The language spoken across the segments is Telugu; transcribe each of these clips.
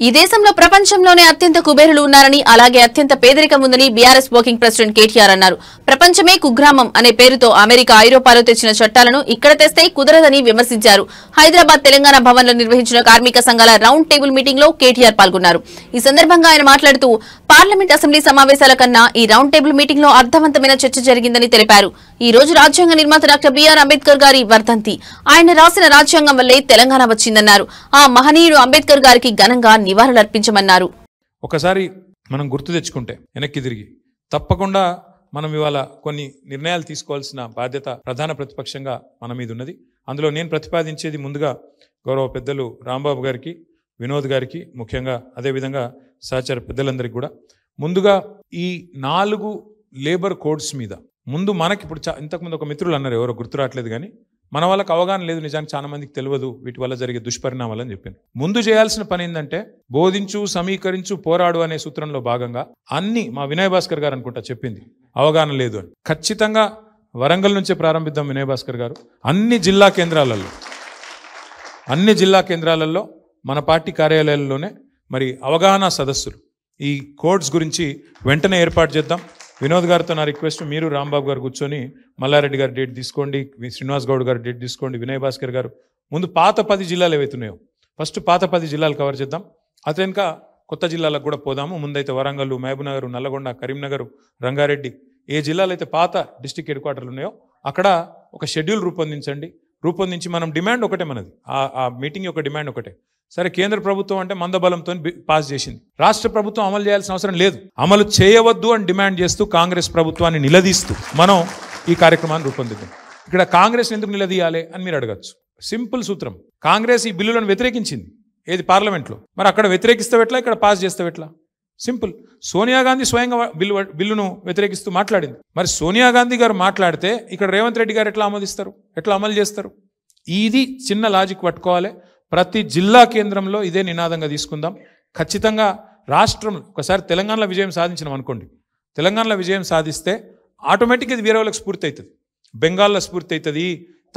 ఈ దేశంలో ప్రపంచంలోనే అత్యంత కుబేరులు ఉన్నారని అలాగే అత్యంత పేదరికం ఉందని బీఆర్ఎస్ వర్కింగ్ ప్రెసిడెంట్ కేటీఆర్ అన్నారు. ప్రపంచమే కుగ్రామం అనే పేరుతో అమెరికా, ఐరోపాలో తెచ్చిన చట్టాలను ఇక్కడ తెస్తే కుదరదని విమర్శించారు. హైదరాబాద్ తెలంగాణ భవన్లో నిర్వహించిన కార్మిక సంఘాల రౌండ్ టేబుల్ మీటింగ్ లో కేటీఆర్ పాల్గొన్నారు. ఈ సందర్భంగా ఆయన మాట్లాడుతూ పార్లమెంట్ అసెంబ్లీ సమావేశాల కన్నా ఈ రౌండ్ టేబుల్ మీటింగ్ లో అర్థవంతమైన చర్చ జరిగిందని తెలిపారు. ఈ రోజు రాజ్యాంగ నిర్మాత డాక్టర్ బిఆర్ అంబేద్కర్ గారి వర్ధంతి. ఆయన రాసిన రాజ్యాంగం వల్లే తెలంగాణ వచ్చిందన్నారు. ఆ మహనీయుడు అంబేద్కర్ గారికి ఘనంగా నివాళులర్పించమన్నారు. ఒకసారి మనం గుర్తు తెచ్చుకుంటే వెనక్కి తిరిగి తప్పకుండా మనం ఇవాళ కొన్ని నిర్ణయాలు తీసుకోవాల్సిన బాధ్యత ప్రధాన ప్రతిపక్షంగా మన మీద ఉన్నది. అందులో నేను ప్రతిపాదించేది ముందుగా గౌరవ పెద్దలు రాంబాబు గారికి, వినోద్ గారికి, ముఖ్యంగా అదేవిధంగా సహచర పెద్దలందరికీ కూడా ముందుగా ఈ 4 లేబర్ కోడ్స్ మీద ముందు మనకి ఇప్పుడు ఇంతకుముందు ఒక మిత్రులు అన్నారు, ఎవరో గుర్తు రావట్లేదు, కానీ మన వాళ్ళకి అవగాహన లేదు, నిజానికి చాలా మందికి తెలియదు వీటి వల్ల జరిగే దుష్పరిణామాలు అని చెప్పాను. ముందు చేయాల్సిన పని ఏంటంటే బోధించు, సమీకరించు, పోరాడు అనే సూత్రంలో భాగంగా అన్ని మా వినయ్ భాస్కర్ గారు అనుకుంటా చెప్పింది అవగాహన లేదు అని. ఖచ్చితంగా వరంగల్ నుంచే ప్రారంభిద్దాం వినయ్ భాస్కర్ గారు. అన్ని జిల్లా కేంద్రాలలో మన పార్టీ కార్యాలయాల్లోనే మరి అవగాహన సదస్సులు ఈ కోడ్స్ గురించి వెంటనే ఏర్పాటు చేద్దాం. వినోద్ గారితో నా రిక్వెస్ట్, మీరు రాంబాబు గారు కూర్చొని మల్లారెడ్డి గారి డేట్ తీసుకోండి, శ్రీనివాస్ గౌడ్ గారి డేట్ తీసుకోండి, వినయ్ భాస్కర్ గారు ముందు పాత 10 జిల్లాలు ఏవైతున్నాయో ఫస్ట్ పాత 10 జిల్లాలు కవర్ చేద్దాం. అదే ఇంకా కొత్త జిల్లాలకు కూడా పోదాము. ముందైతే వరంగల్, మహబూబ్నగర్, నల్లగొండ, కరీంనగర్, రంగారెడ్డి, ఏ జిల్లాలు అయితే పాత డిస్టిక్ హెడ్ క్వార్టర్లు ఉన్నాయో అక్కడ ఒక షెడ్యూల్ రూపొందించి మనం డిమాండ్ ఒకటే, మనది ఆ మీటింగ్ యొక్క డిమాండ్ ఒకటే. సరే, కేంద్ర ప్రభుత్వం అంటే మందబలంతో పాస్ చేసింది, రాష్ట్ర ప్రభుత్వం అమలు చేయాల్సిన అవసరం లేదు, అమలు చేయవద్దు అని డిమాండ్ చేస్తూ కాంగ్రెస్ ప్రభుత్వాన్ని నిలదీస్తూ మనం ఈ కార్యక్రమాన్ని రూపొందిద్దాం. ఇక్కడ కాంగ్రెస్ ఎందుకు నిలదీయాలి అని మీరు అడగచ్చు. సింపుల్ సూత్రం, కాంగ్రెస్ ఈ బిల్లులను వ్యతిరేకించింది ఏది పార్లమెంట్లో, మరి అక్కడ వ్యతిరేకిస్తావెట్లా, ఇక్కడ పాస్ చేస్తావెట్లా? సింపుల్. సోనియా గాంధీ స్వయంగా బిల్లును వ్యతిరేకిస్తూ మాట్లాడింది. మరి సోనియా గాంధీ గారు మాట్లాడితే ఇక్కడ రేవంత్ రెడ్డి గారు ఎట్లా ఆమోదిస్తారు, ఎట్లా అమలు చేస్తారు? ఇది చిన్న లాజిక్ పట్టుకోవాలి. ప్రతి జిల్లా కేంద్రంలో ఇదే నినాదంగా తీసుకుందాం. ఖచ్చితంగా రాష్ట్రం ఒకసారి తెలంగాణలో విజయం సాధించినాం అనుకోండి, తెలంగాణలో విజయం సాధిస్తే ఆటోమేటిక్గా ఇది వేరే వాళ్ళకి స్ఫూర్తి అవుతుంది. బెంగాల్లో స్ఫూర్తి అవుతుంది,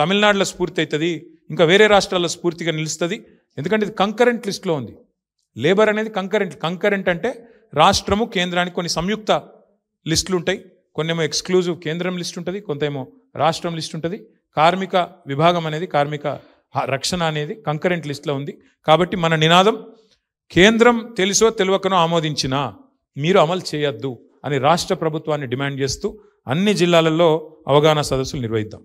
తమిళనాడులో స్ఫూర్తి అవుతుంది, ఇంకా వేరే రాష్ట్రాల్లో స్ఫూర్తిగా నిలుస్తుంది. ఎందుకంటే ఇది కంకరెంట్ లిస్ట్లో ఉంది. లేబర్ అనేది కంకరెంట్ అంటే రాష్ట్రము కేంద్రానికి కొన్ని సంయుక్త లిస్టులు ఉంటాయి, కొన్నేమో ఎక్స్క్లూజివ్ కేంద్రం లిస్ట్ ఉంటుంది, కొంతేమో రాష్ట్రం లిస్ట్ ఉంటుంది. కార్మిక విభాగం అనేది, కార్మిక రక్షణ అనేది కంకరెంట్ లిస్ట్లో ఉంది. కాబట్టి మన నినాదం, కేంద్రం తెలుసో తెలియకనో ఆమోదించినా మీరు అమలు చేయొద్దు అని రాష్ట్ర ప్రభుత్వాన్ని డిమాండ్ చేస్తూ అన్ని జిల్లాలలో అవగాహన సదస్సులు నిర్వహిద్దాం.